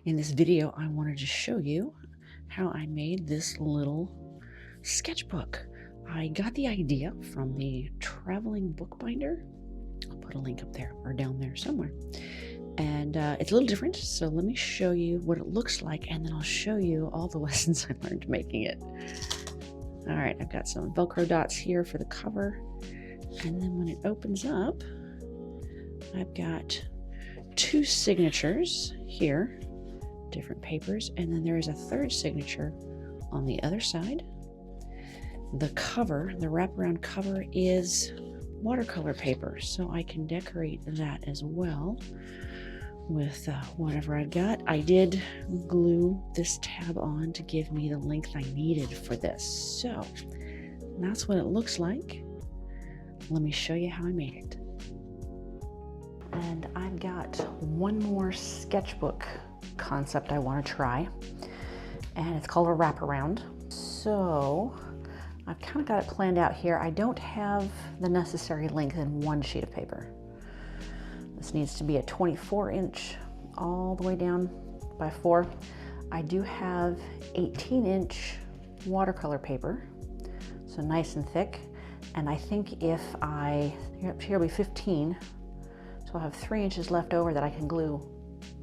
In this video, I wanted to show you how I made this little sketchbook. I got the idea from the traveling bookbinder. I'll put a link up there or down there somewhere. And it's a little different, so let me show you what it looks like, and then I'll show you all the lessons I learned making it. All right, I've got some Velcro dots here for the cover, and then when it opens up, I've got two signatures here, different papers, and then there is a third signature on the other side. The cover, the wraparound cover, is watercolor paper, so I can decorate that as well with whatever I've got. I did glue this tab on to give me the length I needed for this, so that's what it looks like. Let me show you how I made it. And I've got one more sketchbook concept I want to try, and it's called a wraparound. So I've kind of got it planned out here. I don't have the necessary length in one sheet of paper. This needs to be a 24-inch all the way down by 4. I do have 18-inch watercolor paper, so nice and thick. And I think if here will be 15, so I'll have 3 inches left over that I can glue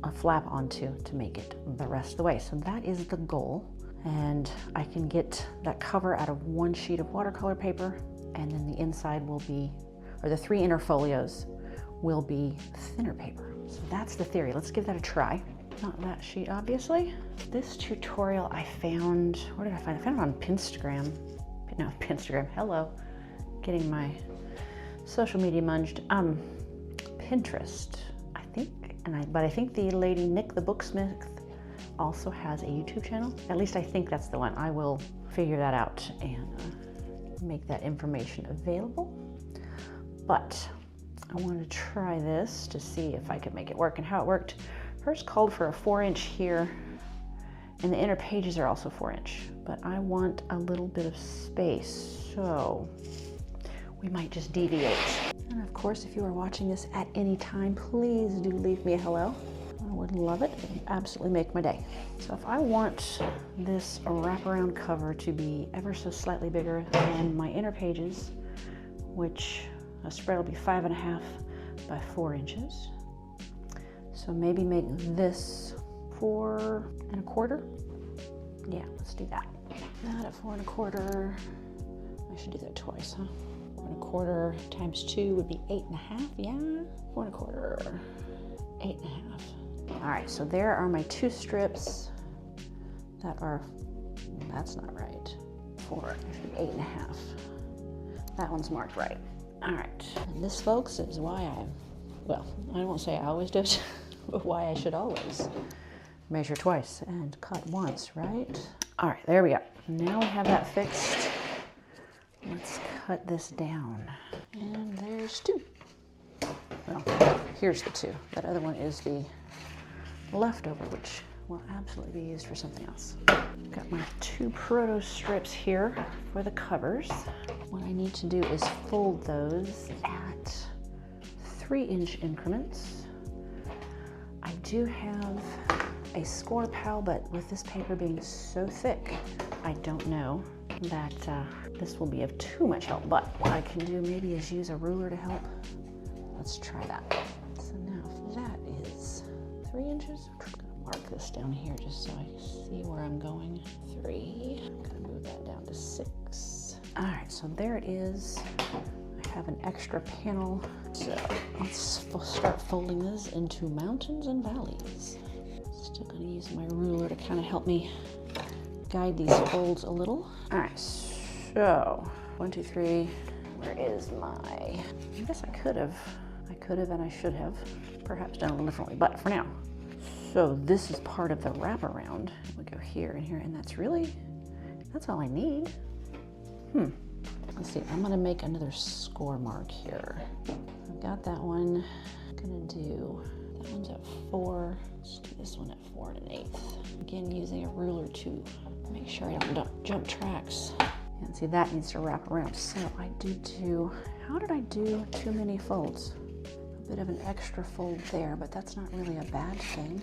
a flap onto to make it the rest of the way. So that is the goal. And I can get that cover out of one sheet of watercolor paper, and then the inside will be, or the 3 inner folios will be thinner paper. So that's the theory. Let's give that a try. Not that sheet, obviously. This tutorial I found, where did I find it? I found it on Pinstagram. No, Pinstagram, hello. Getting my social media munged. Pinterest, I think, but I think the lady Nick the Booksmith also has a YouTube channel. At least I think that's the one. I will figure that out and make that information available. But I wanted to try this to see if I could make it work and how it worked. First called for a 4-inch here, and the inner pages are also 4-inch, but I want a little bit of space, so we might just deviate. And of course, if you are watching this at any time, please do leave me a hello. I would love it. It would absolutely make my day. So if I want this wraparound cover to be ever so slightly bigger than my inner pages, which a spread will be 5.5 by 4 inches. So maybe make this 4.25. Yeah, let's do that. That at 4.25. I should do that twice, huh? 4.25 times 2 would be 8.5. Yeah, 4.25, 8.5. All right, so there are my 2 strips that are, that's not right. 4, it should be 8.5. That one's marked right. All right, and this, folks, is why well, I won't say I always do it, but why I should always measure twice and cut once, right? All right, there we go. Now we have that fixed. Let's cut this down. And there's 2. Well, here's the 2. That other one is the leftover, which will absolutely be used for something else. Got my 2 proto strips here for the covers. What I need to do is fold those at 3-inch increments. I do have a score pal, but with this paper being so thick, I don't know that this will be of too much help. But what I can do maybe is use a ruler to help. Let's try that. So now that is 3 inches. I'm gonna mark this down here just so I see where I'm going. 3. I'm gonna move that down to 6. All right, so there it is. I have an extra panel. So let's start folding this into mountains and valleys. Still gonna use my ruler to kind of help me guide these folds a little. All right, so 1, 2, 3. Where is my, I guess I could have and I should have perhaps done a little differently, but for now. So this is part of the wraparound. We go here and here, and that's all I need. Let's see, I'm gonna make another score mark here. I've got that one. I'm gonna do, that one's at 4. Let's do this one at 4 1/8. Again, using a ruler to make sure I don't jump tracks. And see, that needs to wrap around. So I how did I do too many folds? A bit of an extra fold there, but that's not really a bad thing.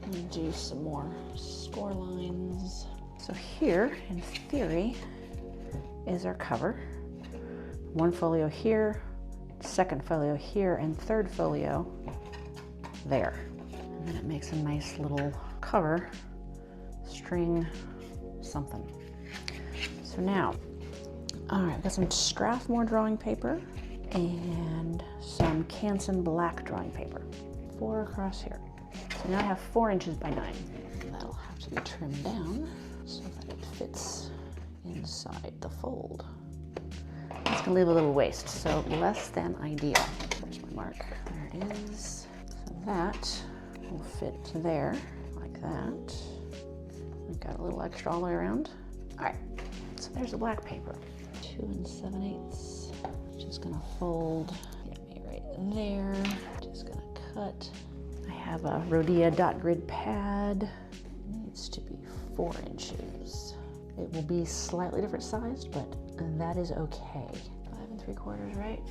I'm gonna do some more score lines. So here, in theory, is our cover. One folio here, second folio here, and third folio there. And then it makes a nice little cover, string something. So now, all right, I've got some Strathmore drawing paper and some Canson black drawing paper. 4 across here. So now I have 4 inches by 9. That'll have to be trimmed down so that it fits inside the fold. It's gonna leave a little waste, so less than ideal. There's my mark, there it is. So that will fit there, like that. We've got a little extra all the way around. All right, so there's the black paper. 2 7/8. Just gonna fold, get me right there. Just gonna cut. I have a Rhodia dot grid pad. It needs to be 4 inches. It will be slightly different sized, but that is okay. 5 3/4, right?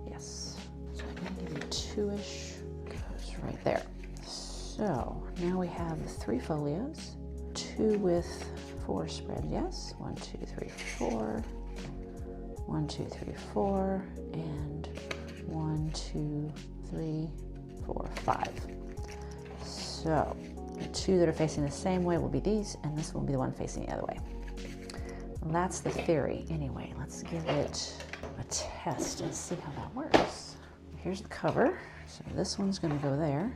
Yes. So I'm gonna give you 2-ish. Goes right there. So now we have 3 folios, 2 with 4 spread. Yes. 1 2 3 4. 1 2 3 4, and 1 2 3 4 5. So the 2 that are facing the same way will be these, and this will be the one facing the other way. Well, that's the theory. Anyway, let's give it a test and see how that works. Here's the cover. So this one's going to go there.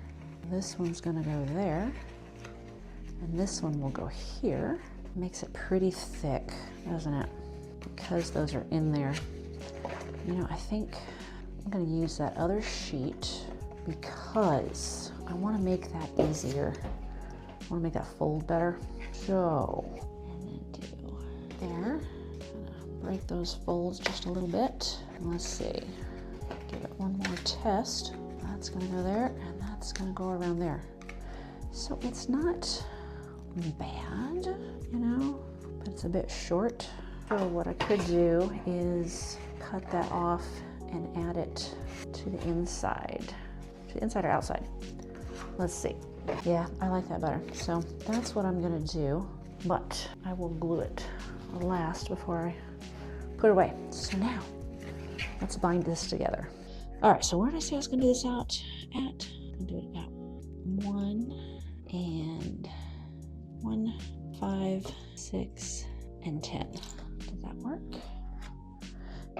This one's going to go there. And this one will go here. Makes it pretty thick, doesn't it? Because those are in there. You know, I think I'm going to use that other sheet because I want to make that easier. I want to make that fold better. So, and then do there. Break those folds just a little bit. Let's see. Give it one more test. That's going to go there, and that's going to go around there. So it's not bad, you know, but it's a bit short. So what I could do is cut that off and add it to the inside. To the inside or outside? Let's see. Yeah, I like that better. So that's what I'm gonna do, but I will glue it last before I put it away. So now, let's bind this together. All right, so where did I say I was gonna do this out at? I'm gonna do it at 1 and 1, 5, 6, and 10. Did that work?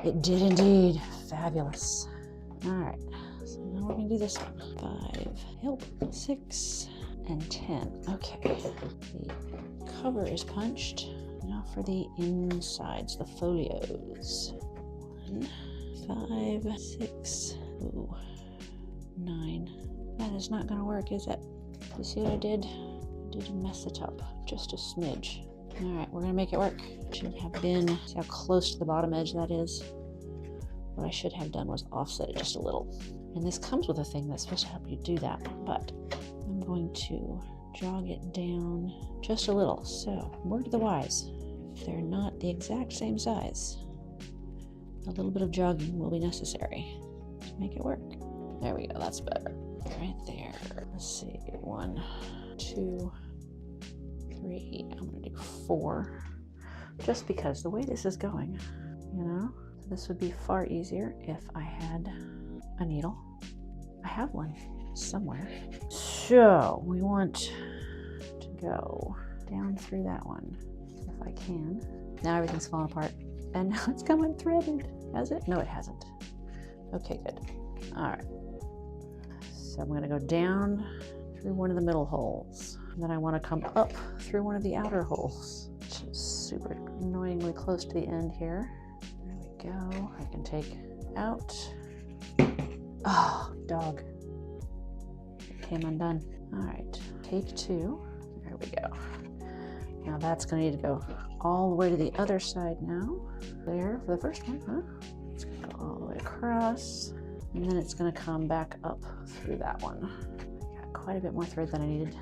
It did indeed. Fabulous. All right, so now we're gonna do this one. 5, help, 6, and 10. Okay, the cover is punched. Now for the insides, the folios. 1, 5, 6, 9. That is not gonna work, is it? You see what I did? I did mess it up, just a smidge. All right, we're gonna make it work. Should have been, see how close to the bottom edge that is? What I should have done was offset it just a little. And this comes with a thing that's supposed to help you do that, but I'm going to jog it down just a little. So, word to the wise, if they're not the exact same size, a little bit of jogging will be necessary to make it work. There we go, that's better. Right there. Let's see, 1, 2, 3, I'm gonna do 4, just because the way this is going, you know, this would be far easier if I had a needle. I have one somewhere. So we want to go down through that one, if I can. Now everything's falling apart, and now it's come unthreaded. Has it? No, it hasn't. Okay, good. All right. So I'm gonna go down through one of the middle holes. And then I want to come up through one of the outer holes, which is super annoyingly close to the end here. There we go. I can take out. Oh, dog. It came undone. All right, take 2. There we go. Now that's going to need to go all the way to the other side now. There for the first one, huh? It's going to go all the way across, and then it's going to come back up through that one. Got quite a bit more thread than I needed,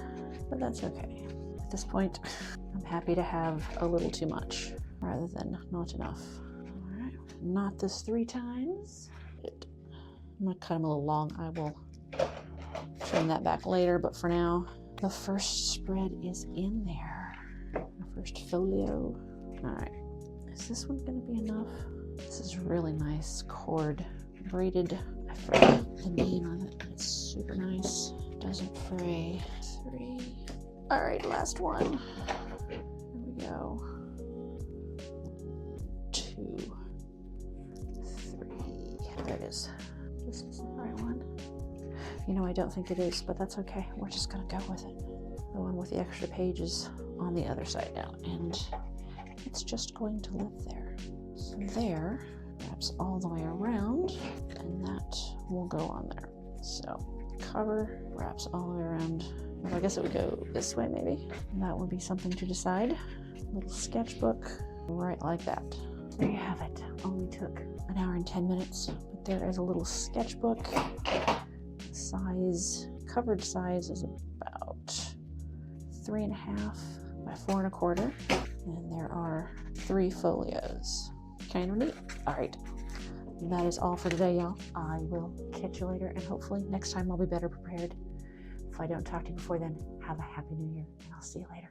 but that's okay. At this point, I'm happy to have a little too much rather than not enough. All right, knot this 3 times. I'm gonna cut them a little long. I will trim that back later, but for now, The first spread is in there. The first folio. All right, is this one gonna be enough? This is really nice cord braided. I forgot the name of it. It's super nice. Doesn't fray. 3. All right, last one. Here we go. 2, 3. There it is. This is the right one. You know, I don't think it is, but that's okay. We're just gonna go with it. The one with the extra pages on the other side now, and it's just going to live there. So there, wraps all the way around, and that will go on there. So cover wraps all the way around. Well, I guess it would go this way maybe. That would be something to decide. Little sketchbook, right like that. There you have it. Only took an hour and 10 minutes, but there is a little sketchbook. Size, covered size is about 3.5 by 4 1/4, and there are 3 folios. Kind of neat. All right, that is all for today, y'all. I will catch you later, and hopefully next time I'll be better prepared. If I don't talk to you before then, have a happy new year, and I'll see you later.